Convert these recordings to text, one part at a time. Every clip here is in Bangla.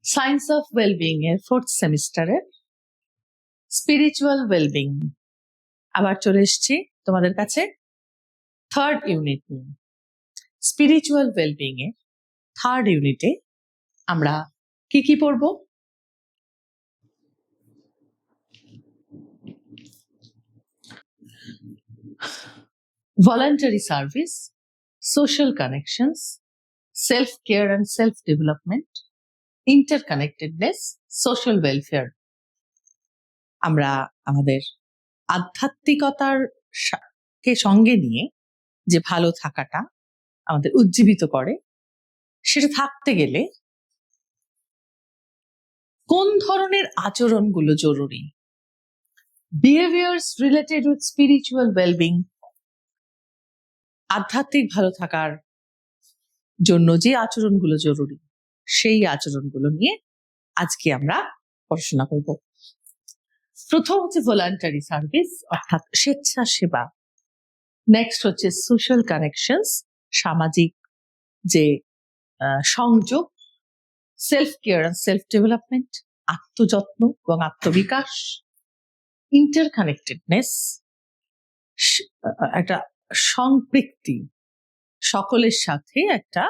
সায়েন্স অফ ওয়েলবিং এর 4th সেমিস্টারের স্পিরিচুয়াল ওয়েলবিং আবার চলে এসেছি তোমাদের কাছে 3rd ইউনিট নিয়ে। স্পিরিচুয়াল ওয়েলবিং এর 3rd ইউনিটে আমরা কি পড়ব? Voluntary service, social connections, self care and self development, interconnectedness, social welfare. আমরা আমাদের আধ্যাত্মিকতার কে সঙ্গে নিয়ে যে ভালো থাকাটা আমাদের উজ্জীবিত করে, সেটা থাকতে গেলে কোন ধরনের আচরণগুলো জরুরি? Behaviours related with spiritual wellbeing, আধ্যাত্মিক ভালো থাকার জন্য যে আচরণগুলো জরুরি সেই আচরণগুলো নিয়ে আজকে আমরা পড়াশোনা করব। প্রথম হচ্ছে ভলান্টারি সার্ভিস অর্থাৎ স্বেচ্ছাসেবা। নেক্সট হচ্ছে সোশ্যাল কানেকশনস, সামাজিক যে সংযোগ, self care and self development, আত্মযত্ন এবং আত্মবিকাশ, ইন্টারকানেক্টেডনেস, একটা সম্পৃক্তি, সকলের সাথে একটা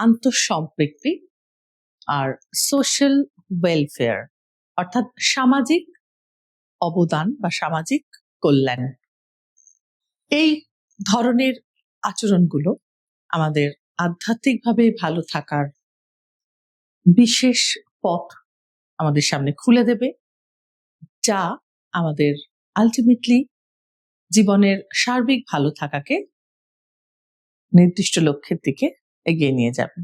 আন্তঃসম্পৃক্তি, আর সোশ্যাল ওয়েলফেয়ার অর্থাৎ সামাজিক অবদান বা সামাজিক কল্যাণ। এই ধরনের আচরণগুলো আমাদের আধ্যাত্মিকভাবে ভালো থাকার বিশেষ পথ আমাদের সামনে খুলে দেবে, যা আমাদের আলটিমেটলি জীবনের সার্বিক ভালো থাকাকে নির্দিষ্ট লক্ষ্যের দিকে এগিয়ে নিয়ে যাবে।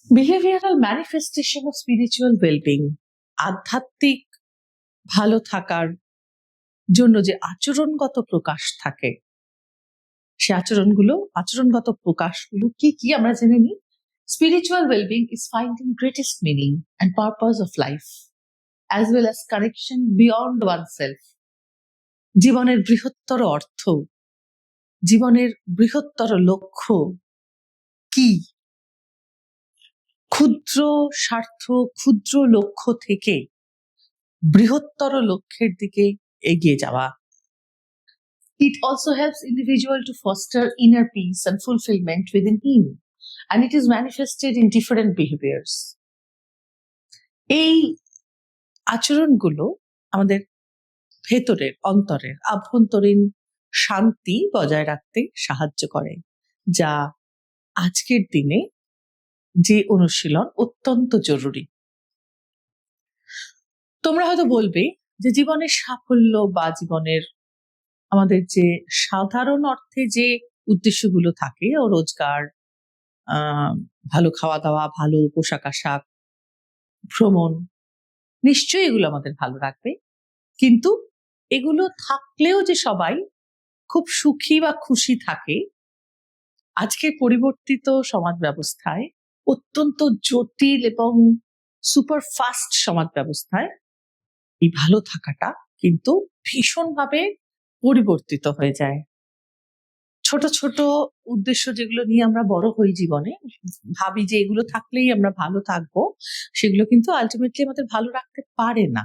Behavioural manifestation of spiritual wellbeing, আধ্যাত্মিক ভালো থাকার জন্য যে আচরণগত প্রকাশ থাকে, সে আচরণগত প্রকাশগুলো কি আমরা জেনে নিই। Spiritual wellbeing is finding greatest meaning and purpose of life as well as connection beyond oneself. জীবনের বৃহত্তর অর্থ, জীবনের বৃহত্তর লক্ষ্য কি? ক্ষুদ্র স্বার্থ, ক্ষুদ্র লক্ষ্য থেকে বৃহত্তর লক্ষ্যের দিকে এগিয়ে যাওয়া। It also helps individual to foster inner peace and fulfillment within him, and it is manifested in different behaviors. এই আচরণগুলো আমাদের ভেতরের অন্তরের আভ্যন্তরীণ শান্তি বজায় রাখতে সাহায্য করে, যা আজকের দিনে যে অনুশীলন অত্যন্ত জরুরি। তোমরা হয়তো বলবে যে জীবনের সাফল্য বা জীবনের আমাদের যে সাধারণ অর্থে যে উদ্দেশ্যগুলো থাকে, ও রোজগার, ভালো খাওয়া দাওয়া, ভালো পোশাক আশাক, ভ্রমণ, নিশ্চয়ই এগুলো আমাদের ভালো রাখবে, কিন্তু এগুলো থাকলেও যে সবাই খুব সুখী বা খুশি থাকে, আজকের পরিবর্তিত সমাজ ব্যবস্থায়, অত্যন্ত জটিল এবং সুপার ফাস্ট সমাজ ব্যবস্থায় এই ভালো থাকাটা কিন্তু ভীষণভাবে পরিবর্তিত হয়ে যায়। ছোট ছোট উদ্দেশ্য যেগুলো নিয়ে আমরা বড় হই জীবনে, ভাবি যে এগুলো থাকলেই আমরা ভালো থাকবো, সেগুলো কিন্তু আলটিমেটলি আমাদের ভালো রাখতে পারে না।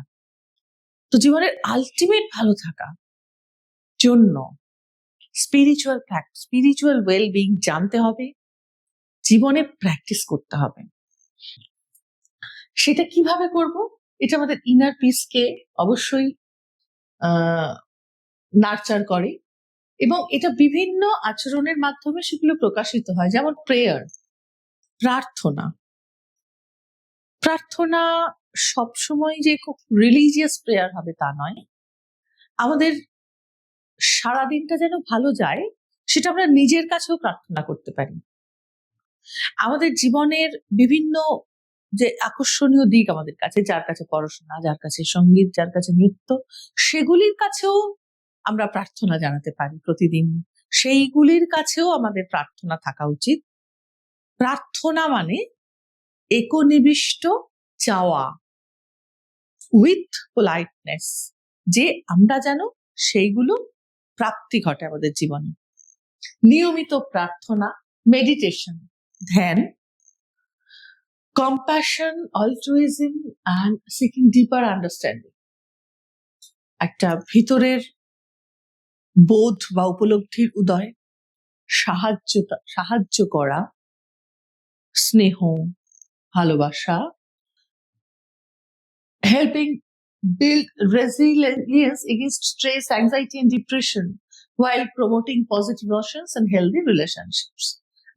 তো জীবনের আলটিমেট ভালো থাকা জন্য স্পিরিচুয়াল ওয়েলবিং জানতে হবে, জীবনে প্র্যাকটিস করতে হবে। সেটা কিভাবে করব? এটা আমাদের ইনার পিসকে অবশ্যই নার্চার করে, এবং এটা বিভিন্ন আচরণের মাধ্যমে সেগুলো প্রকাশিত হয়। যেমন প্রেয়ার, প্রার্থনা সবসময় যে খুব রিলিজিয়াস প্রেয়ার হবে তা নয়। আমাদের সারাদিনটা যেন ভালো যায়, সেটা আমরা নিজের কাছেও প্রার্থনা করতে পারি। আমাদের জীবনের বিভিন্ন যে আকর্ষণীয় দিক আমাদের কাছে, যার কাছে পড়াশোনা, যার কাছে সঙ্গীত, যার কাছে নৃত্য, সেগুলির কাছেও আমরা প্রার্থনা জানাতে পারি প্রতিদিন। সেইগুলির কাছেও আমাদের প্রার্থনা থাকা উচিত। প্রার্থনা মানে একনিবিষ্ট চাওয়া উইথ পোলাইটনেস, যে আমরা যেন সেইগুলো প্রাপ্তি ঘটে আমাদের জীবনে। নিয়মিত প্রার্থনা, মেডিটেশন, ধ্যান, কম্প্যাশন, অল্ট্রুইজম অ্যান্ড সিকিং ডিপার আন্ডারস্ট্যান্ডিং। একটা ভিতরের বোধ বা উপলব্ধির উদয়, সাহায্য করা, স্নেহ, ভালোবাসা, helping build resilience against stress, anxiety, and depression while promoting positive emotions and healthy relationships.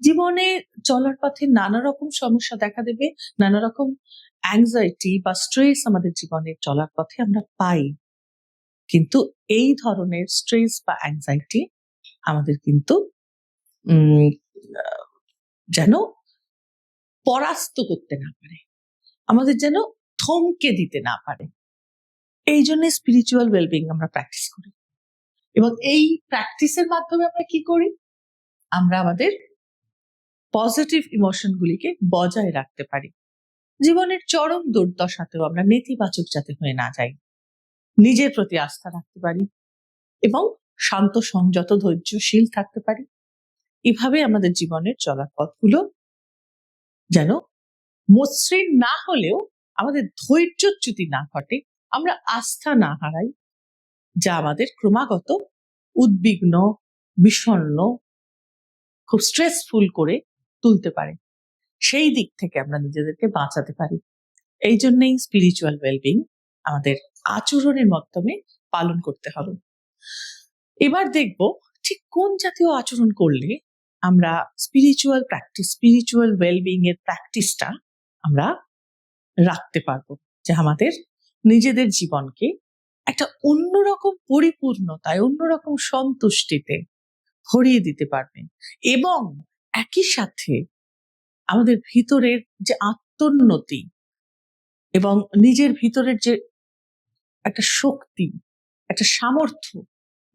জীবনে চলার পথে নানা রকম সমস্যা দেখা দেবে, নানা রকম অ্যাংজাইটি বা স্ট্রেস আমাদের জীবনে চলার পথে আমরা পাই, কিন্তু এই ধরনের স্ট্রেস বা অ্যাংজাইটি আমাদের কিন্তু যেন পরাস্ত করতে না পারে, আমাদের যেন থমকে দিতে না পারে। এই জন্য স্পিরিচুয়াল ওয়েলবিং আমরা প্র্যাকটিস করি, এবং এই প্র্যাকটিসের মাধ্যমে আমরা কি করি, আমরা আমাদের পজিটিভ ইমোশন গুলিকে বজায় রাখতে পারি। জীবনের চরম দুর্দশাতেও আমরা নেতিবাচক যাতে হয়ে না যাই, নিজের প্রতি আস্থা রাখতে পারি এবং শান্ত সংযত ধৈর্যশীল থাকতে পারি। এভাবে আমাদের জীবনের চলার পথগুলো যেন মসৃণ না হলেও আমাদের ধৈর্যচ্যুতি না ঘটে, আমরা আস্থা না হারাই, যা আমাদের ক্রমাগত উদ্বিগ্ন, বিষণ্ণ, খুব স্ট্রেসফুল করে তুলতে পারে। সেই দিক থেকে আমরা নিজেদেরকে বাঁচাতে পারি। এই জন্যই স্পিরিচুয়াল ওয়েলবিং আমাদের আচরণের মাধ্যমে পালন করতে হবে। এবার দেখব ঠিক কোন জাতীয় আচরণ করলে আমরা স্পিরিচুয়াল ওয়েলবিং এর প্র্যাকটিসটা আমরা রাখতে পারবো, যে আমাদের নিজেদের জীবনকে একটা অন্যরকম পরিপূর্ণতায়, অন্যরকম সন্তুষ্টিতে ভরিয়ে দিতে পারবে, এবং একই সাথে আমাদের ভিতরের যে আত্মোন্নতি এবং নিজের ভিতরের যে একটা শক্তি, একটা সামর্থ্য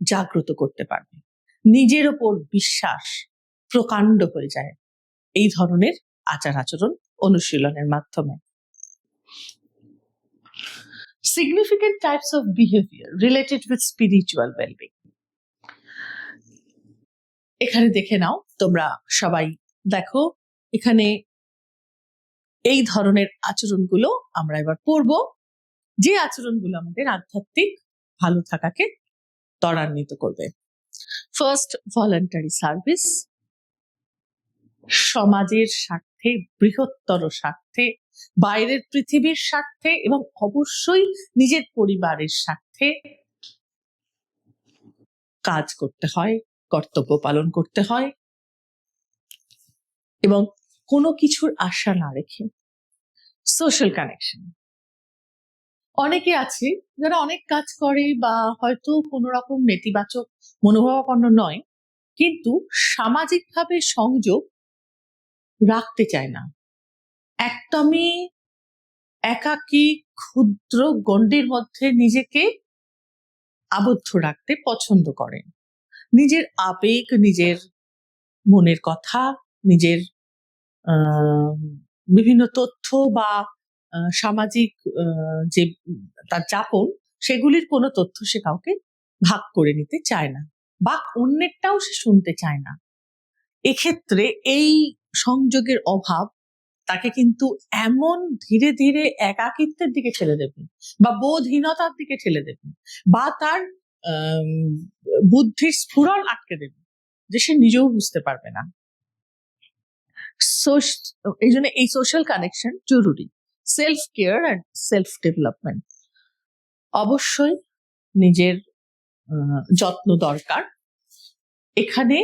জাগ্রত করতে পারবে, নিজের ওপর বিশ্বাস প্রকাণ্ড হয়ে যায় এই ধরনের আচার আচরণ অনুশীলনের মাধ্যমে। Significant types of behavior related with spiritual well-being. এখানে দেখে নাও, তোমরা সবাই দেখো, এখানে এই ধরনের আচরণগুলো আমরা এবার পড়ব, যে আচরণগুলো আমাদের আধ্যাত্মিক ভালো থাকাকে ত্বরান্বিত করবে। ফার্স্ট, ভলান্টারি সার্ভিস, সমাজের স্বার্থে, বৃহত্তর স্বার্থে, বাইরের পৃথিবীর স্বার্থে এবং অবশ্যই নিজের পরিবারের স্বার্থে কাজ করতে হয়, কর্তব্য পালন করতে হয়, এবং কোনো কিছুর আশা না রেখে। সোশ্যাল কানেকশন, অনেকে আছে যারা অনেক কাজ করে বা হয়তো কোনো রকম নেতিবাচক মনোভাবাপন্ন নয়, কিন্তু সামাজিকভাবে সংযোগ রাখতে চায় না, একদমই একাকী ক্ষুদ্র গণ্ডির মধ্যে নিজেকে আবদ্ধ রাখতে পছন্দ করেন। নিজের আবেগ, নিজের মনের কথা, নিজের বিভিন্ন তথ্য বা সামাজিক যে তার যাপন, সেগুলির কোনো তথ্য সে কাউকে ভাগ করে নিতে চায় না, বা অন্যেরটাও সে শুনতে চায় না। এক্ষেত্রে এই সংযোগের অভাব তাকে কিন্তু এমন ধীরে ধীরে একাকিত্বের দিকে ঠেলে দেবে, বা বোধহীনতার দিকে ঠেলে দেবে, বা তার বুদ্ধির স্ফুরণ আটকে দেবে, যে সে নিজেও বুঝতে পারবে না। এই জন্য এই সোশ্যাল কানেকশন জরুরি। Self care and self development, অবশ্যই নিজের যত্ন দরকার। এখানে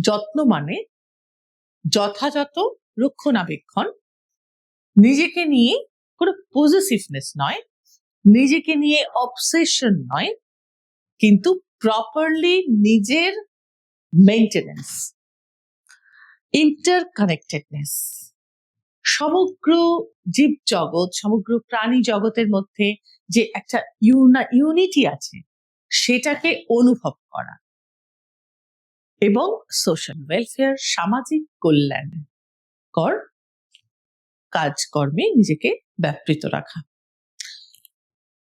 যত্ন মানে যথাযথ রক্ষণাবেক্ষণ, নিজেকে নিয়ে কোনো পজেসিভনেস নয়, নিজেকে নিয়ে অবসেশন নয়, কিন্তু প্রপারলি নিজের মেইনটেনেন্স। ইন্টারকানেক্টেডনেস, সমগ্র জীব জগৎ, সমগ্র প্রাণী জগতের মধ্যে যে একটা ইউনিটি আছে, সেটাকে অনুভব করা। এবং সোশ্যাল ওয়েলফেয়ার, সামাজিক কল্যাণকর কাজকর্মে নিজেকে ব্যাপৃত রাখা।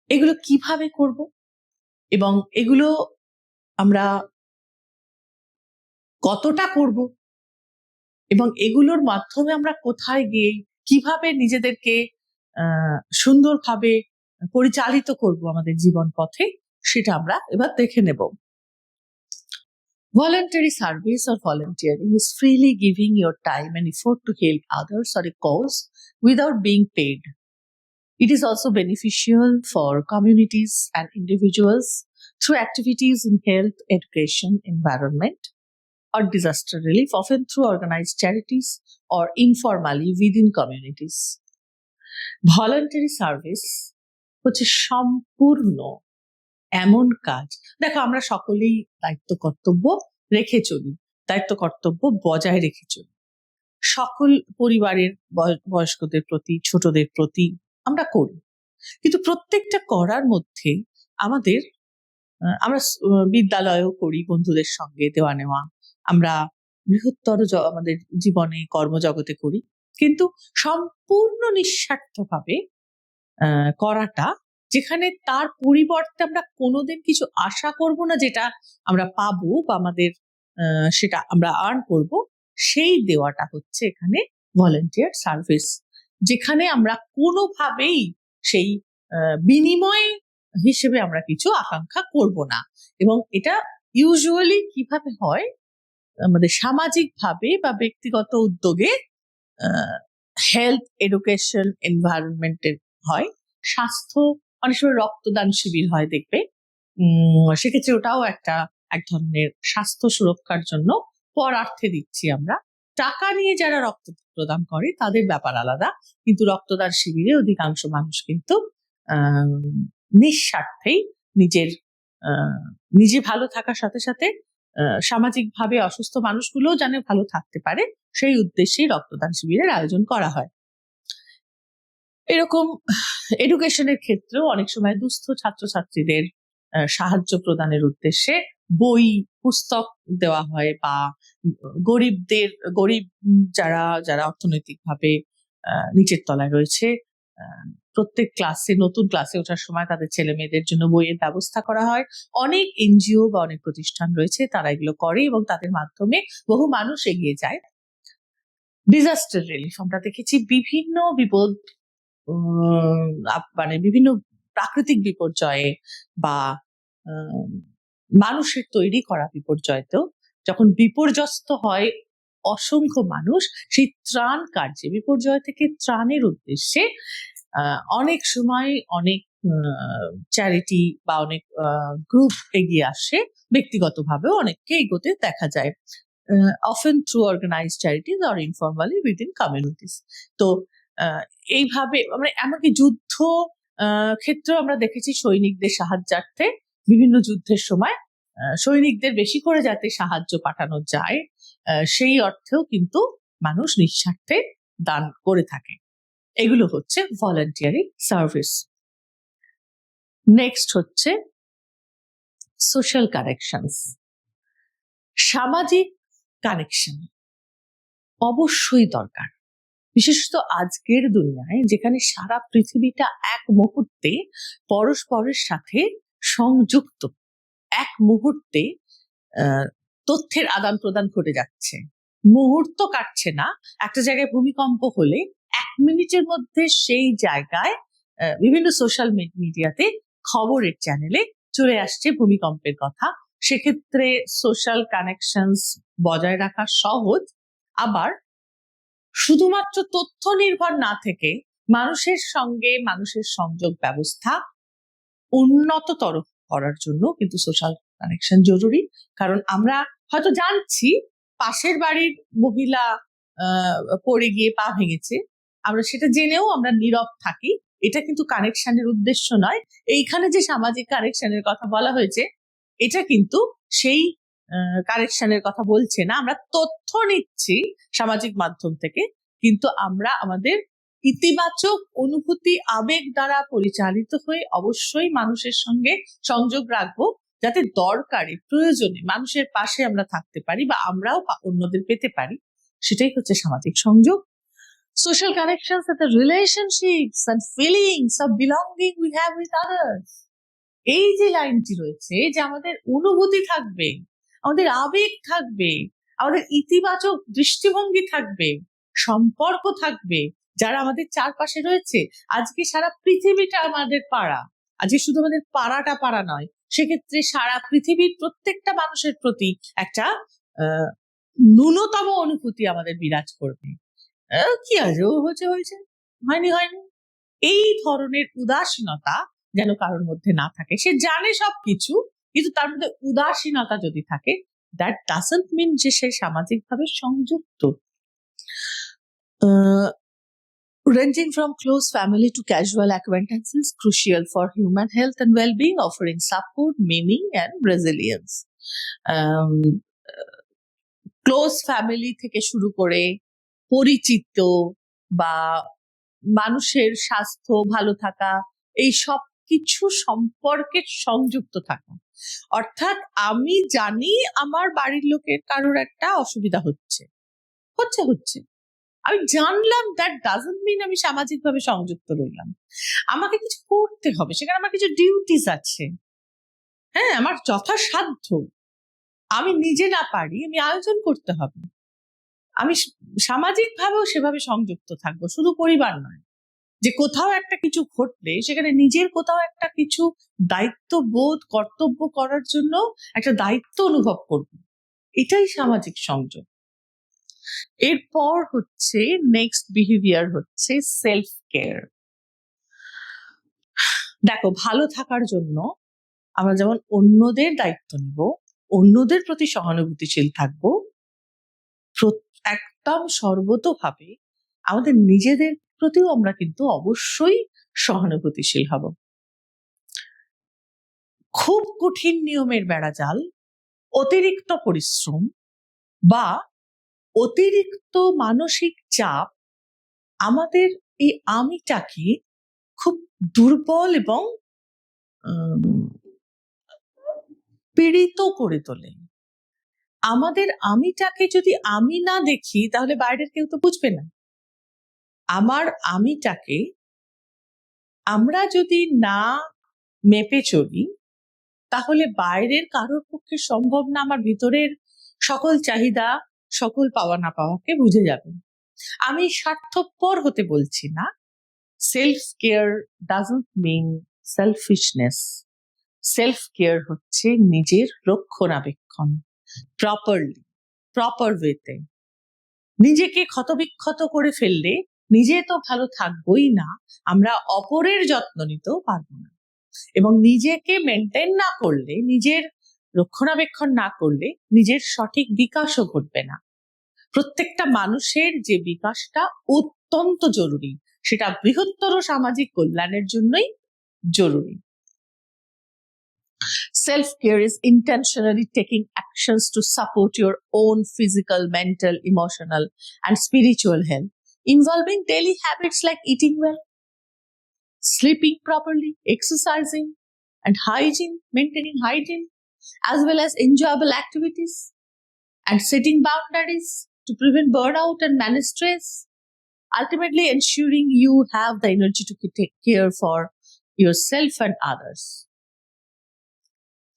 এগুলো কিভাবে করব এবং এগুলো আমরা কতটা করব, এবং এগুলোর মাধ্যমে আমরা কোথায় গিয়ে কিভাবে নিজেদেরকে সুন্দরভাবে পরিচালিত করব আমাদের জীবন পথে, সেটা আমরা এবার দেখে নেব। Voluntary service or volunteering is freely giving your time and effort to help others or a cause without being paid. It is also beneficial for communities and individuals through activities in health, education, environment, or disaster relief, often through organized charities or informally within communities. Voluntary service হচ্ছে সম্পূর্ণ এমন কাজ, দেখো আমরা সকলেই দায়িত্ব কর্তব্য রেখে চলি, দায়িত্ব কর্তব্য বজায় রেখে চলি, সকল পরিবারের বয়স্কদের প্রতি, ছোটদের প্রতি আমরা করি। কিন্তু প্রত্যেকটা করার মধ্যে আমাদের আমরা বিদ্যালয়েও করি, বন্ধুদের সঙ্গে দেওয়া নেওয়া, আমরা বৃহত্তর আমাদের জীবনে কর্মজগতে করি, কিন্তু সম্পূর্ণ নিঃস্বার্থভাবে করাটা, যেখানে তার পরিবর্তে আমরা কোনোদিন কিছু আশা করব না যেটা আমরা পাবো বা আমাদের সেটা আমরা আর্ন করব, সেই দেওয়াটা হচ্ছে এখানে ভলেন্টিয়ার সার্ভিস, যেখানে আমরা কোনোভাবেই সেই বিনিময় হিসেবে আমরা কিছু আকাঙ্ক্ষা করব না। এবং এটা ইউজুয়ালি কিভাবে হয়, আমাদের সামাজিকভাবে বা ব্যক্তিগত উদ্যোগে হেলথ, এডুকেশন, এনভায়রনমেন্টের হয়, স্বাস্থ্য, অনেক সময় রক্তদান শিবির হয়, দেখবে সেক্ষেত্রে ওটাও এক ধরনের স্বাস্থ্য সুরক্ষার জন্য পরার্থে দিচ্ছি আমরা। টাকা নিয়ে যারা রক্ত প্রদান করে তাদের ব্যাপার আলাদা, কিন্তু রক্তদান শিবিরে অধিকাংশ মানুষ কিন্তু নিঃস্বার্থেই নিজে ভালো থাকার সাথে সাথে সামাজিকভাবে অসুস্থ মানুষগুলো যেন ভালো থাকতে পারে, সেই উদ্দেশ্যেই রক্তদান শিবিরের আয়োজন করা হয়। এরকম এডুকেশনের ক্ষেত্রেও অনেক সময় দুস্থ ছাত্রছাত্রীদের সাহায্য প্রদানের উদ্দেশ্যে বই, পুস্তক দেওয়া হয়, বা গরিব যারা অর্থনৈতিকভাবে নিচের তলায় রয়েছে, প্রত্যেক ক্লাসে, নতুন ক্লাসে ওঠার সময় তাদের ছেলে মেয়েদের জন্য বইয়ের ব্যবস্থা করা হয়। অনেক এনজিও বা অনেক প্রতিষ্ঠান রয়েছে, তারা এগুলো করে এবং তাদের মাধ্যমে বহু মানুষ এগিয়ে যায়। ডিজাস্টার রিলিফ, আমরা দেখেছি বিভিন্ন বিপদ, মানে বিভিন্ন প্রাকৃতিক বিপর্যয়ে বা মানুষের তৈরি করা বিপর্যয়তেও যখন বিপর্যস্ত হয় অসংখ্য মানুষ, সেই ত্রাণ কার্যে, বিপর্যয় থেকে ত্রাণের উদ্দেশ্যে অনেক সময় অনেক চ্যারিটি বা অনেক গ্রুপ এগিয়ে আসে, ব্যক্তিগতভাবেও অনেককে এগোতে দেখা যায়, often through organized charities or informally within communities. তো এইভাবে আমরা এমনকি যুদ্ধ ক্ষেত্রেও আমরা দেখেছি সৈনিকদের সাহায্যার্থে বিভিন্ন যুদ্ধের সময় সৈনিকদের বেশি করে যাতে সাহায্য পাঠানো যায়, সেই অর্থেও কিন্তু মানুষ নিঃস্বার্থে দান করে থাকে। এগুলো হচ্ছে ভলান্টিয়ারি সার্ভিস। নেক্সট হচ্ছে সোশ্যাল কানেকশনস। সামাজিক কানেকশন অবশ্যই দরকার, বিশেষত আজকের দুনিয়ায় যেখানে সারা পৃথিবীটা এক মুহূর্তে পরস্পরের সাথে সংযুক্ত, এক মুহূর্তে তথ্যের আদান প্রদান ঘটে যাচ্ছে, মুহূর্ত কাটছে না। একটা জায়গায় ভূমিকম্প হলে 1 মিনিটের মধ্যে সেই জায়গায় বিভিন্ন সোশ্যাল মিডিয়াতে খবরের চ্যানেলে চলে আসছে ভূমিকম্পের কথা। সেক্ষেত্রে সোশ্যাল কানেকশনস বজায় রাখা সহজ, আবার শুধুমাত্র তথ্য নির্ভর না থেকে মানুষের সঙ্গে মানুষের সংযোগ ব্যবস্থা উন্নততর করার জন্য কিন্তু সোশ্যাল কানেকশন জরুরি। কারণ আমরা হয়তো জানছি পাশের বাড়ির মহিলা পড়ে গিয়ে পা ভেঙেছে, আমরা সেটা জেনেও আমরা নীরব থাকি, এটা কিন্তু কানেকশনের উদ্দেশ্য নয়। এইখানে যে সামাজিক কানেকশনের কথা বলা হয়েছে, এটা কিন্তু সেই কানেকশনের কথা বলছে না। আমরা তথ্য নিচ্ছি সামাজিক মাধ্যম থেকে, কিন্তু আমরা আমাদের ইতিবাচক অনুভূতি, আবেগ দ্বারা পরিচালিত হয়ে অবশ্যই মানুষের সঙ্গে সংযোগ রাখবো, যাতে দরকারে, প্রয়োজনে মানুষের পাশে আমরা থাকতে পারি বা আমরাও অন্যদের পেতে পারি। সেটাই হচ্ছে সামাজিক সংযোগ। Social connections are the relationships and feelings of belonging we have with others. এই যে লাইনটি রয়েছে, যে আমাদের অনুভূতি থাকবে, আমাদের আবেগ থাকবে, আমাদের ইতিবাচক দৃষ্টিভঙ্গি থাকবে, সম্পর্ক থাকবে যারা আমাদের চারপাশে রয়েছে। আজকে সারা পৃথিবীটা আমাদের পাড়া, আজকে শুধু আমাদের পাড়াটা পাড়া নয়, সেক্ষেত্রে সারা পৃথিবীর প্রত্যেকটা মানুষের প্রতি একটা ন্যূনতম অনুভূতি আমাদের বিরাজ করবে। কি আছে, ও হয়েছে হয়েছে, হয়নি হয়নি, এই ধরনের উদাসীনতা যেন কারোর মধ্যে না থাকে। সে জানে সবকিছু, কিন্তু তার মধ্যে উদাসীনতা যদি থাকে, দ্যাট ডাজন্ট মিন যে সে সামাজিকভাবে সংযুক্ত। Ranging from close family to casual acquaintances, crucial for human health and well-being, offering support, meaning and resilience. Close family থেকে শুরু করে পরিচিত বা মানুষের স্বাস্থ্য ভালো থাকা, এই সব কিছু সম্পর্কে সংযুক্ত থাকা। অর্থাৎ আমি জানি আমার বাড়ির লোকের কারোর একটা অসুবিধা হচ্ছে, আমি জানলাম, দ্যাট ডাজন্ট মিন আমি সামাজিকভাবে সংযুক্ত রইলাম। আমাকে কিছু করতে হবে, সেখানে আমার কিছু ডিউটিস আছে, হ্যাঁ, আমার যথাসাধ্য, আমি নিজে না পারি, আমি আয়োজন করতে হবে। আমি সামাজিকভাবেও সেভাবে সংযুক্ত থাকবো, শুধু পরিবার নয়, যে কোথাও একটা কিছু ঘটলে সেখানে নিজের কোথাও একটা কিছু দায়িত্ববোধ, কর্তব্য করার জন্য একটা দায়িত্ব অনুভব করব, এটাই সামাজিক সংযোগ। এরপর হচ্ছে নেক্সট বিহেভিয়ার হচ্ছে সেলফ কেয়ার। দেখো, ভালো থাকার জন্য আমরা যেমন অন্যদের দায়িত্ব নিব, অন্যদের প্রতি সহানুভূতিশীল থাকবো, একদম সর্বতোভাবে আমাদের নিজেদের প্রতিও আমরা কিন্তু অবশ্যই সহানুভূতিশীল হব। খুব কঠিন নিয়মের বেড়াজাল, অতিরিক্ত পরিশ্রম বা অতিরিক্ত মানসিক চাপ আমাদের এই আমিটাকে খুব দুর্বল এবং পীড়িত করে তোলে। আমাদের আমিটাকে যদি আমি না দেখি, তাহলে বাইরের কেউ তো বুঝবে না। আমার আমিটাকে আমরা যদি না মেপে চলি, তাহলে বাইরের কারোর পক্ষে সম্ভব না আমার ভিতরের সকল চাহিদা, সকল পাওয়া না পাওয়াকে বুঝে যাবে। আমি স্বার্থপর হতে বলছি না। Self care doesn't mean selfishness. Self care হচ্ছে নিজের রক্ষণাবেক্ষণ, প্রপার ওয়েতে। নিজেকে ক্ষতবিক্ষত করে ফেললে নিজে তো ভালো থাকবোই না, আমরা অপরের যত্ন নিতেও পারবো না। এবং নিজেকে মেনটেন না করলে, নিজের রক্ষণাবেক্ষণ না করলে নিজের সঠিক বিকাশও ঘটবে না। প্রত্যেকটা মানুষের যে বিকাশটা অত্যন্ত জরুরি, সেটা বৃহত্তর সামাজিক কল্যাণের জন্যই জরুরি। Self-care is intentionally taking actions to support your own physical, mental, emotional, and spiritual health, involving daily habits like eating well, sleeping properly, exercising, and maintaining hygiene, as well as enjoyable activities, and setting boundaries to prevent burnout and manage stress, ultimately ensuring you have the energy to take care for yourself and others.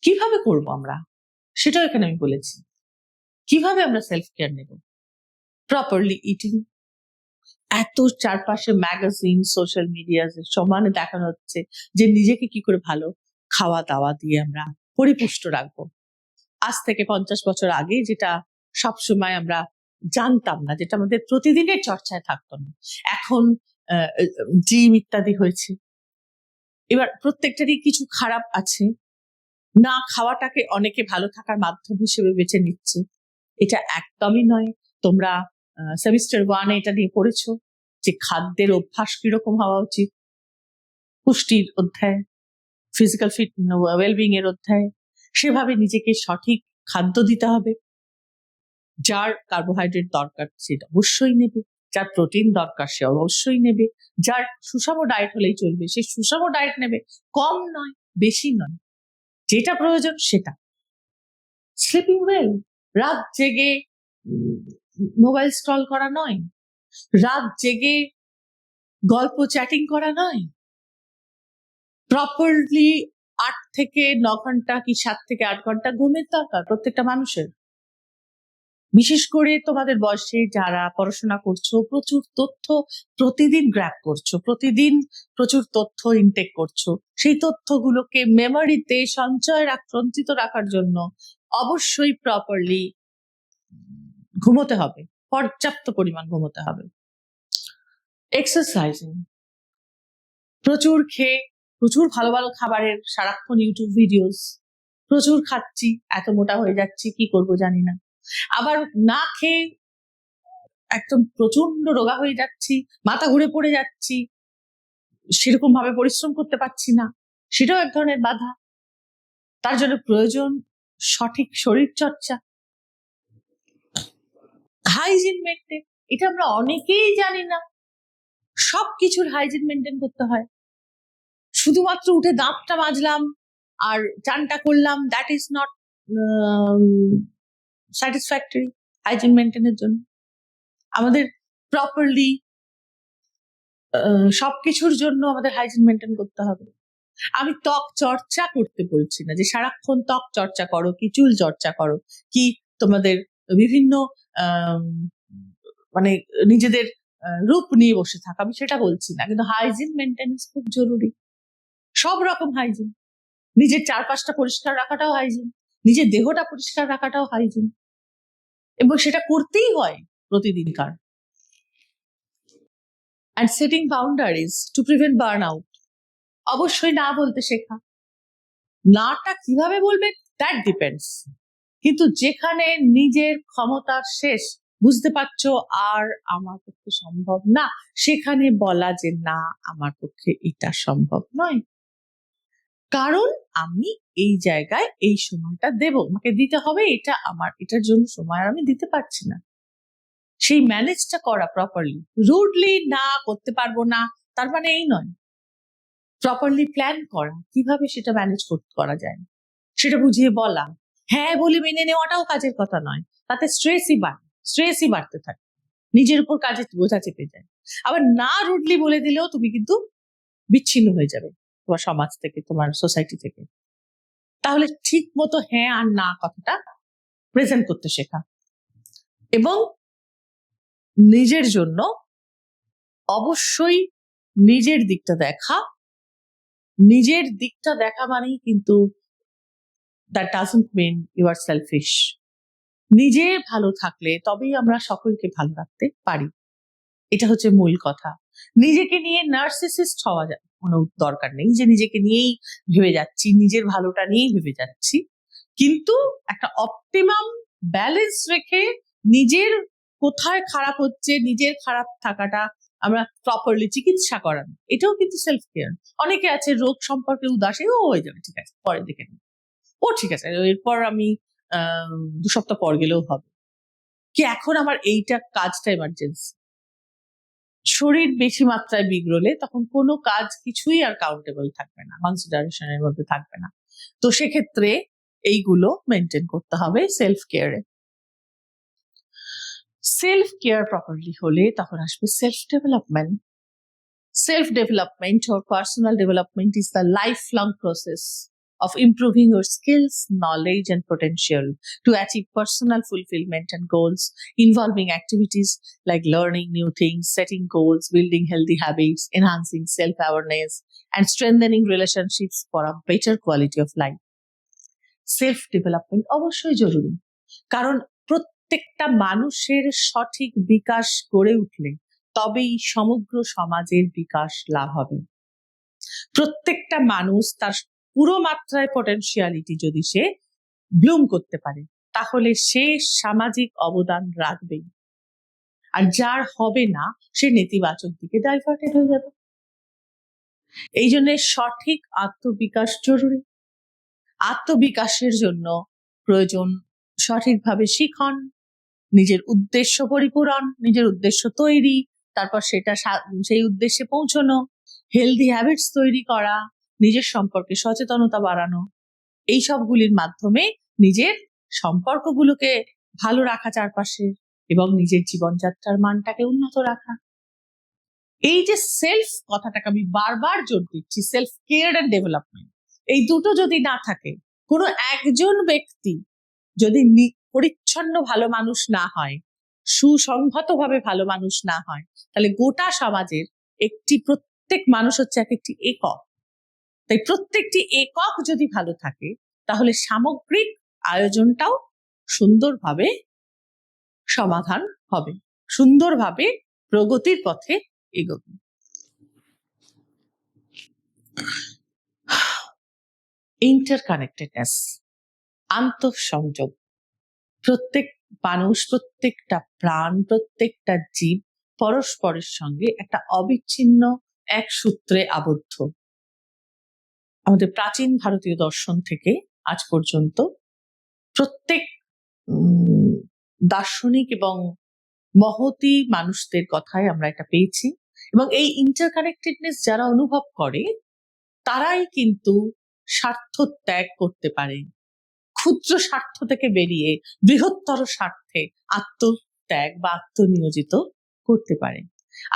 কিভাবে করব আমরা, সেটাও এখানে আমি বলেছি। কিভাবে আমরা সেলফ কেয়ার নেব? Properly eating. এত চারপাশে ম্যাগাজিন, সোশ্যাল মিডিয়া সমানে দেখানো হচ্ছে যে নিজেকে কি করে ভালো খাওয়া দাওয়া দিয়ে আমরা পরিপুষ্ট রাখবো। আজ থেকে 50 বছর আগে যেটা সবসময় আমরা জানতাম না, যেটা আমাদের প্রতিদিনের চর্চায় থাকতো না, এখন জিম ইত্যাদি হয়েছে। এবার প্রত্যেকটারই কিছু খারাপ আছে, না খাওয়াটাকে অনেকে ভালো থাকার মাধ্যম হিসেবে বেছে নিচ্ছে, এটা একদমই নয়। তোমরা সেমিস্টার 1 এটা নিয়ে পড়েছো যে খাদ্যের অভ্যাস কিরকম হওয়া উচিত, পুষ্টির অধ্যায়, ফিজিক্যাল ফিট ওয়েলবিং এর অধ্যায়। সেভাবে নিজেকে সঠিক খাদ্য দিতে হবে। যার কার্বোহাইড্রেট দরকার সেটা অবশ্যই নেবে, যার প্রোটিন দরকার সে অবশ্যই নেবে, যার সুষম ডায়েট হলেই চলবে সে সুষম ডায়েট নেবে, কম নয় বেশি নয়, যেটা প্রয়োজন সেটা। স্লিপিং ওয়েল, রাত জেগে মোবাইল স্ক্রল করা নয়, রাত জেগে গল্প চ্যাটিং করা নয়, প্রপারলি 8 থেকে 9 ঘন্টা কি 7 থেকে 8 ঘন্টা ঘুমের দরকার প্রত্যেকটা মানুষের। বিশেষ করে তোমাদের বয়সে যারা পড়াশোনা করছো, প্রচুর তথ্য প্রতিদিন গ্র্যাব করছো, প্রতিদিন প্রচুর তথ্য ইনটেক করছো, সেই তথ্যগুলোকে মেমোরিতে সঞ্চিত রাখার জন্য অবশ্যই প্রপারলি ঘুমোতে হবে, পর্যাপ্ত পরিমাণ ঘুমোতে হবে। এক্সারসাইজিং, প্রচুর খেয়ে, প্রচুর ভালো ভালো খাবারের সারাক্ষণ ইউটিউব ভিডিওস, প্রচুর খাচ্ছি, এত মোটা হয়ে যাচ্ছি, কি করব জানি না। আবার না খেয়ে একদম প্রচন্ড রোগা হয়ে যাচ্ছি, মাথা ঘুরে পড়ে যাচ্ছি, সেরকম ভাবে পরিশ্রম করতে পারছি না, সেটাও এক ধরনের বাধা। তার জন্য প্রয়োজন সঠিক শরীর চর্চা, হাইজিন মেনটেন। এটা আমরা অনেকেই জানি না। সবকিছুর হাইজিন মেনটেন করতে হয়। শুধুমাত্র উঠে দাঁতটা মাজলাম আর চানটা করলাম, that is not satisfactory hygiene মেনটেনের জন্য। আমাদের প্রপারলি সবকিছুর জন্য আমাদের হাইজিন মেনটেন করতে হবে। আমি ত্বক চর্চা করতে বলছি না যে সারাক্ষণ ত্বক চর্চা করো, কি চুল চর্চা করো, কি তোমাদের বিভিন্ন মানে নিজেদের রূপ নিয়ে বসে থাকা, আমি সেটা বলছি না, কিন্তু হাইজিন মেনটেন্স খুব জরুরি। সব রকম হাইজিন, নিজের চারপাশটা পরিষ্কার রাখাটাও হাইজিন, নিজের দেহটা পরিষ্কার রাখাটাও হাইজিন, এবং সেটা করতেই হয় প্রতিদিনকার। And setting boundaries to prevent burn out. অবশ্যই না বলতে শেখা। নাটা কিভাবে বলবে দ্যাট ডিপেন্ডস, কিন্তু যেখানে নিজের ক্ষমতার শেষ, বুঝতে পারছো আর আমার পক্ষে সম্ভব না, সেখানে বলা যে না, আমার পক্ষে এটা সম্ভব নয়, কারণ আমি এই জায়গায় এই সময়টা দেব, আমাকে দিতে হবে, এটা আমার, এটার জন্য সময় আমি দিতে পারছি না। সেই ম্যানেজটা করা প্রপারলি। রুডলি না করতে পারবো না তার মানে এই নয়। প্রপারলি প্ল্যান করা, কিভাবে সেটা ম্যানেজ করা যায় সেটা বুঝিয়ে বলা। হ্যাঁ বলে মেনে নেওয়াটাও কাজের কথা নয়, তাতে স্ট্রেসই বাড়তে থাকে, নিজের উপর কাজের বোঝা চেপে যায়। আবার না রুডলি বলে দিলেও তুমি কিন্তু বিচ্ছিন্ন হয়ে যাবে তোমার সমাজ থেকে, তোমার সোসাইটি থেকে। তাহলে ঠিক মতো হ্যাঁ আর না কথাটা প্রেজেন্ট করতে শেখা, এবং নিজের জন্য অবশ্যই নিজের দিকটা দেখা। নিজের দিকটা দেখা মানেই কিন্তু that doesn't mean you are selfish. নিজে ভালো থাকলে তবেই আমরা সকলকে ভালো রাখতে পারি, এটা হচ্ছে মূল কথা। নিজেকে নিয়ে নার্সিসিস্ট হওয়া কোনো দরকার নেই যে নিজেকে নিয়েই ভেবে যাচ্ছি, নিজের ভালোটা নিয়েই ভেবে যাচ্ছি, কিন্তু একটা অপটিমাম ব্যালেন্স রেখে নিজের কোথায় খারাপ হচ্ছে, নিজের খারাপ থাকাটা আমরা প্রপারলি চিকিৎসা করানো, এটাও কিন্তু সেলফ কেয়ার। অনেকে আছে রোগ সম্পর্কে উদাসীন, ও হয়ে যাবে, ঠিক আছে পরে দেখে নেব, ও ঠিক আছে এরপর আমি 2 সপ্তাহ পর গেলেও হবে, কি এখন আমার এইটা কাজটা এমার্জেন্সি। শরীর বেশি মাত্রায় বিগড়লে তখন কোনো কাজ কিছুই আর কাউন্টেবল থাকবে না, কনসিডারেশনের মধ্যে থাকবে না। তো সেক্ষেত্রে এইগুলো মেনটেন করতে হবে সেলফ কেয়ারে। সেলফ কেয়ার প্রপারলি হলে তখন আসবে self development. Self development or personal development is the lifelong process of improving your skills, knowledge, and potential to achieve personal fulfillment and goals, involving activities like learning new things, setting goals, building healthy habits, enhancing self awareness, and strengthening relationships for a better quality of life. Self development অবশ্যই জরুরি, কারণ প্রত্যেকটা মানুষের সঠিক বিকাশ গড়ে উঠলে তবেই সমগ্র সমাজের বিকাশ লাভ হবে। প্রত্যেকটা মানুষ তার পুরো মাত্রায় পটেনশিয়ালিটি যদি সে ব্লুম করতে পারে, তাহলে সে সামাজিক অবদান রাখবেই, আর যার হবে না সে নেতিবাচক দিকে ডাইভার্টেড হয়ে যাবে। এই জন্য সঠিক আত্মবিকাশ জরুরি। আত্মবিকাশের জন্য প্রয়োজন সঠিকভাবে শিখন, নিজের উদ্দেশ্য পরিপূরণ, নিজের উদ্দেশ্য তৈরি, তারপর সেটা সেই উদ্দেশ্যে পৌঁছানো, হেলদি হ্যাবিটস তৈরি করা, নিজের সম্পর্কে সচেতনতা বাড়ানো, এই সবগুলির মাধ্যমে নিজের সম্পর্কগুলোকে ভালো রাখা চারপাশে, এবং নিজের জীবনযাত্রার মানটাকে উন্নত রাখা। এই যে সেলফ কথাটাকে আমি বারবার জোর দিচ্ছি, সেলফ কেয়ার এন্ড ডেভেলপমেন্ট, এই দুটো যদি না থাকে, কোনো একজন ব্যক্তি যদি পরিচ্ছন্ন ভালো মানুষ না হয়, সুসংহতভাবে ভালো মানুষ না হয়, তাহলে গোটা সমাজের প্রত্যেক মানুষ হচ্ছে এক একটি একক। তাই প্রত্যেকটি একক যদি ভালো থাকে তাহলে সামগ্রিক আয়োজনটাও সুন্দরভাবে সমাধান হবে, সুন্দরভাবে প্রগতির পথে এগোবে। ইন্টারকানেক্টেডনেস, আন্তঃসংযোগ। প্রত্যেক মানুষ, প্রত্যেকটা প্রাণ, প্রত্যেকটা জীব পরস্পরের সঙ্গে একটা অবিচ্ছিন্ন এক সূত্রে আবদ্ধ। আমাদের প্রাচীন ভারতীয় দর্শন থেকে আজ পর্যন্ত প্রত্যেক দার্শনিক এবং মহতী মানুষদের কথায় আমরা এটা পেয়েছি। এবং এই ইন্টারকানেক্টেডনেস যারা অনুভব করে তারাই কিন্তু স্বার্থ ত্যাগ করতে পারে, ক্ষুদ্র স্বার্থ থেকে বেরিয়ে বৃহত্তর স্বার্থে আত্মত্যাগ বা আত্মনিয়োজিত করতে পারে।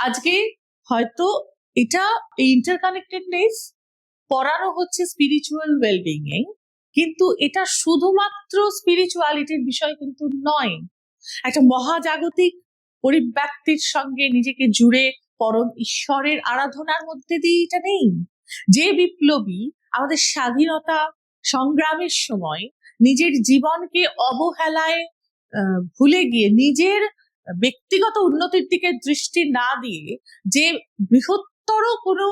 আজকে হয়তো এটা ইন্টারকানেক্টেডনেস পড়ানো হচ্ছে স্পিরিচুয়াল ওয়েলবিং এ, কিন্তু এটা শুধুমাত্র স্পিরিচুয়ালিটির বিষয় কিন্তু নয়। একটা মহাজাগতিক পরিব্যক্তির সঙ্গে নিজেকে জুড়ে পরম ঈশ্বরের আরাধনার মধ্যে দিয়ে এটা নেই। যে বিপ্লবী আমাদের স্বাধীনতা সংগ্রামের সময় নিজের জীবনকে অবহেলায় ভুলে গিয়ে নিজের ব্যক্তিগত উন্নতির দিকে দৃষ্টি না দিয়ে যে বৃহত্তর কোনো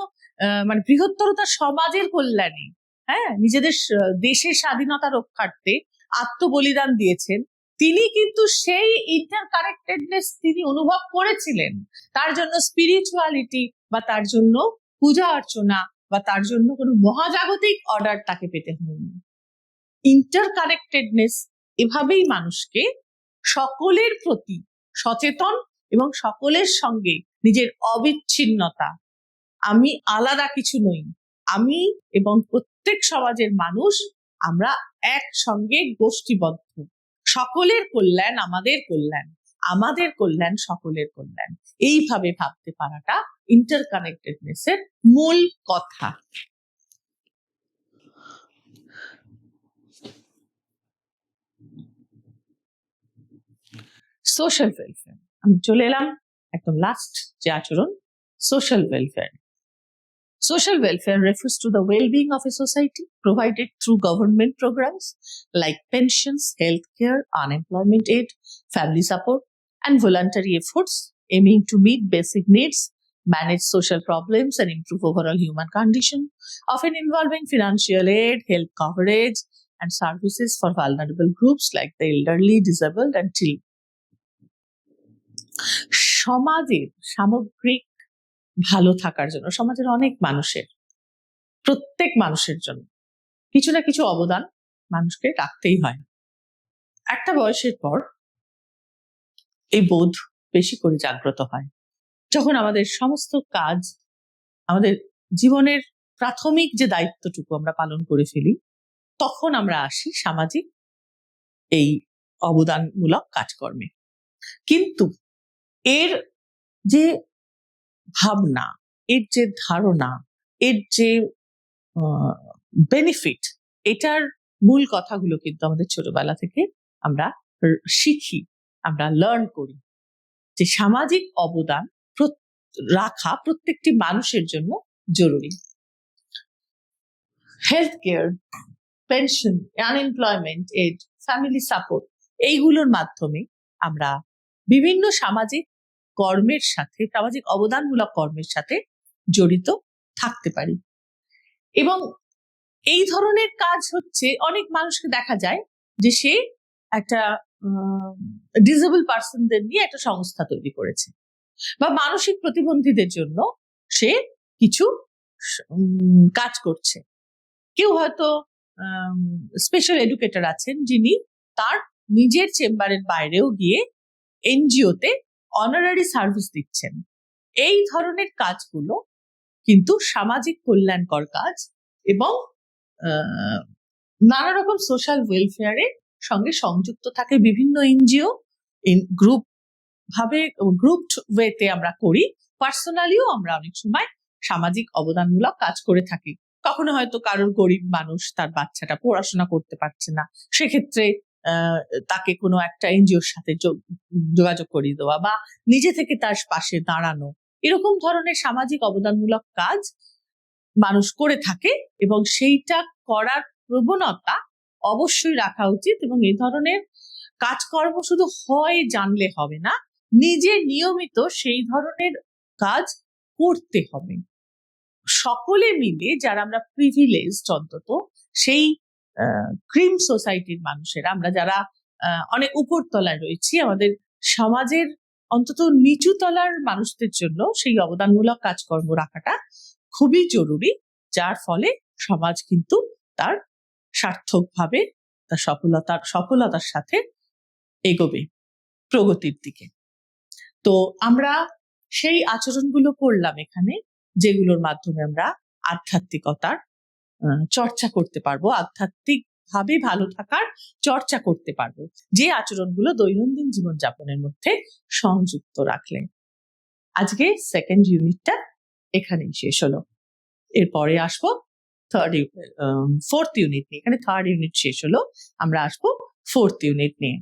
মানে বৃহত্তরতা সমাজের কল্যাণে, নিজেদের দেশের স্বাধীনতা রক্ষার্থে আত্মবলিদান দিয়েছেন, তিনি কিন্তু সেই ইন্টারকানেক্টেডনেস তিনি অনুভব করেছিলেন। তার জন্য স্পিরিচুয়ালিটি বা তার জন্য পূজা অর্চনা বা তার জন্য কোনো মহাজাগতিক অর্ডার তাকে পেতে হয়নি। ইন্টারকানেক্টেডনেস এভাবেই মানুষকে সকলের প্রতি সচেতন এবং সকলের সঙ্গে নিজের অবিচ্ছিন্নতা, আমি আলাদা কিছু নই, আমি এবং প্রত্যেক সমাজের মানুষ আমরা একসঙ্গে গোষ্ঠীবদ্ধ, সকলের কল্যাণ আমাদের কল্যাণ, আমাদের কল্যাণ সকলের কল্যাণ, এইভাবে ভাবতে পারাটা ইন্টারকানেক্টেডনেস এর মূল কথা। সোশ্যাল ওয়েলফেয়ার, আমি চলে এলাম একদম লাস্ট যে আচরণ, social welfare. Social welfare refers to the well-being of a society provided through government programs like pensions, healthcare, unemployment aid, family support, and voluntary efforts aiming to meet basic needs, manage social problems, and improve overall human condition, often involving financial aid, health coverage, and services for vulnerable groups like the elderly, disabled, and children. সমাজের সামগ্রিক ভালো থাকার জন্য সমাজের অনেক মানুষের, প্রত্যেক মানুষের জন্য কিছু না কিছু অবদান মানুষকে রাখতেই হয়। একটা বয়সের পর এই বোধ বেশি করে জাগ্রত হয়, যখন আমাদের সমস্ত কাজ, আমাদের জীবনের প্রাথমিক যে দায়িত্বটুকু আমরা পালন করে ফেলি, তখন আমরা আসি সামাজিক এই অবদানমূলক কাজকর্মে। কিন্তু এর যে ভাবনা, এর যে ধারণা, এর যে বেনিফিট, এটার মূল কথাগুলো কিন্তু আমাদের ছোটবেলা থেকে আমরা শিখি, আমরা লার্ন করি যে সামাজিক অবদান রাখা প্রত্যেকটি মানুষের জন্য জরুরি। Health care, pension, unemployment aid, family support, এইগুলোর মাধ্যমে আমরা বিভিন্ন সামাজিক কর্মের সাথে, সামাজিক অবদানমূলক কর্মের সাথে জড়িত থাকতে পারি। এবং এই ধরনের কাজ হচ্ছে, অনেক মানুষকে দেখা যায় যে সে একটা ডিসেবল পার্সনদের নিয়ে একটা সংস্থা তৈরি করেছে, বা মানসিক প্রতিবন্ধীদের জন্য সে কিছু কাজ করছে। কেউ হয়তো স্পেশাল এডুকেটর আছেন যিনি তার নিজের চেম্বারের বাইরেও গিয়ে এনজিওতে অনারারি সার্ভিস দিচ্ছেন। এই ধরনের কাজগুলো কিন্তু সামাজিক কল্যাণকর কাজ এবং নানা রকম সোশ্যাল ওয়েলফেয়ারের সঙ্গে সংযুক্ত থাকে বিভিন্ন এনজিও। গ্রুপ ওয়েতে আমরা করি, পার্সোনালিও আমরা অনেক সময় সামাজিক অবদানমূলক কাজ করে থাকি। কখনো হয়তো কারোর গরিব মানুষ, তার বাচ্চাটা পড়াশোনা করতে পারছে না, সেক্ষেত্রে তাকে কোনো একটা এনজিওর সাথে যোগাযোগ করিয়ে দেওয়া বা নিজে থেকে তার পাশে দাঁড়ানো, এরকম ধরনের সামাজিক অবদানমূলক কাজ মানুষ করে থাকে এবং সেইটা করার প্রবণতা অবশ্যই রাখা উচিত। এবং এই ধরনের কাজকর্ম শুধু হয় জানলে হবে না, নিজে নিয়মিত সেই ধরনের কাজ করতে হবে। সকলে মিলে যারা আমরা প্রিভিলেজড, অন্তত সেই ক্রিম সোসাইটির মানুষেরা, আমরা যারা অনেক উপর তলায় রয়েছি, আমাদের সমাজের অন্তত নিচু তলার মানুষদের জন্য সেই অবদানমূলক কাজকর্ম রাখাটা খুবই জরুরি, যার ফলে সমাজ কিন্তু তার সার্থকভাবে তার সফলতার সাথে এগোবে প্রগতির দিকে। তো আমরা সেই আচরণগুলো করলাম এখানে, যেগুলোর মাধ্যমে আমরা আধ্যাত্মিকতার চর্চা করতে পারবো, আধ্যাত্মিক ভাবে ভালো থাকার চর্চা করতে পারবো, যে আচরণগুলো দৈনন্দিন জীবনযাপনের মধ্যে সংযুক্ত রাখলে। আজকে সেকেন্ড ইউনিটটা এখানেই শেষ হলো। এরপরে আসবো ফোর্থ ইউনিট নিয়ে। এখানে থার্ড ইউনিট শেষ হলো, আমরা আসবো ফোর্থ ইউনিট নিয়ে।